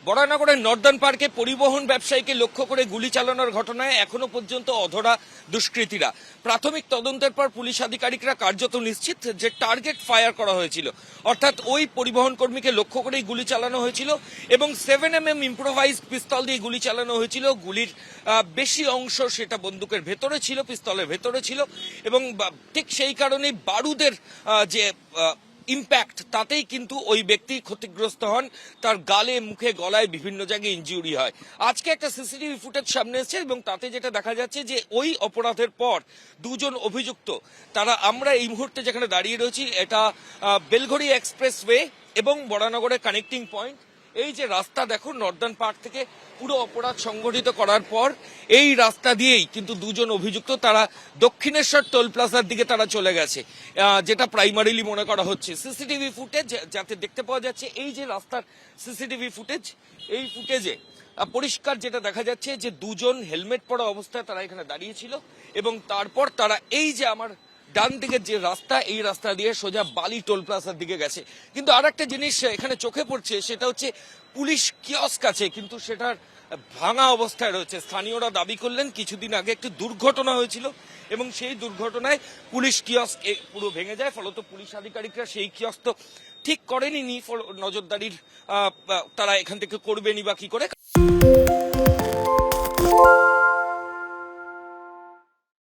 বরানগরের Northern পার্কে পরিবহন ব্যবসায়ীকে লক্ষ্য করে গুলি চালানোর ঘটনায় এখনো পর্যন্ত অধরা দুষ্কৃতীরা। প্রাথমিক তদন্তের পর পুলিশ আধিকারিকরা কার্যত নিশ্চিত যে টার্গেট ফায়ার করা হয়েছিল, অর্থাৎ ওই পরিবহন কর্মীকে লক্ষ্য করেই গুলি চালানো হয়েছিল এবং 7mm ইম্প্রোভাইজড পিস্তল দিয়ে গুলি চালানো হয়েছিল। গুলির বেশি অংশ সেটা বন্দুকের ভেতরে ছিল, পিস্তলের ভেতরে ছিল এবং ঠিক সেই কারণেই বারুদের যে ইম্প্যাক্ট তাতেই কিন্তু ওই ব্যক্তি ক্ষতিগ্রস্ত হন, তার গালে মুখে গলায় বিভিন্ন জায়গায় ইনজুরি হয়। আজকে একটা সিসিটিভি ফুটেজ সামনে এসেছে এবং তাতে যেটা দেখা যাচ্ছে যে ওই অপরাধের পর দুজন অভিযুক্ত তারা, আমরা এই মুহূর্তে যেখানে দাঁড়িয়ে রয়েছি এটা বেলঘড়ি এক্সপ্রেসওয়ে এবং বরানগরের কানেক্টিং পয়েন্ট। এই যে রাস্তা দেখো, নর্দার্ন পার্ক থেকে পুরো অপরাধ সংগঠিত করার পর এই রাস্তা দিয়েই কিন্তু দুজন অভিযুক্ত তারা দক্ষিণেশ্বর টোল প্লাজার দিকে তারা চলে গেছে, যেটা প্রাইমারিলি মনে করা হচ্ছে। সিসিটিভি ফুটেজ যাতে দেখতে পাওয়া যাচ্ছে, এই যে রাস্তার সিসিটিভি ফুটেজ, এই ফুটেজে পরিষ্কার যেটা দেখা যাচ্ছে যে দুজন হেলমেট পরা অবস্থায় তারা এখানে দাঁড়িয়েছিল এবং তারপর তারা এই যে আমার ডান দিকের যে রাস্তা, এই রাস্তা দিয়ে সোজা বালি টোল প্লাজার দিকে গেছে। কিন্তু আর একটা জিনিস এখানে চোখে পড়ছে, সেটা হচ্ছে পুলিশ কিয়স্ক আছে কিন্তু সেটার ভাঙা অবস্থায় রয়েছে। স্থানীয়রা দাবি করলেন কিছুদিন আগে একটি দুর্ঘটনা হয়েছিল এবং সেই দুর্ঘটনায় পুলিশ কিয়স্ক পুরো ভেঙে যায়, ফলত পুলিশ আধিকারিকরা সেই কিয়স্ক তো ঠিক করেনি, নজরদারির তারা এখান থেকে করবেনি বা কি করে।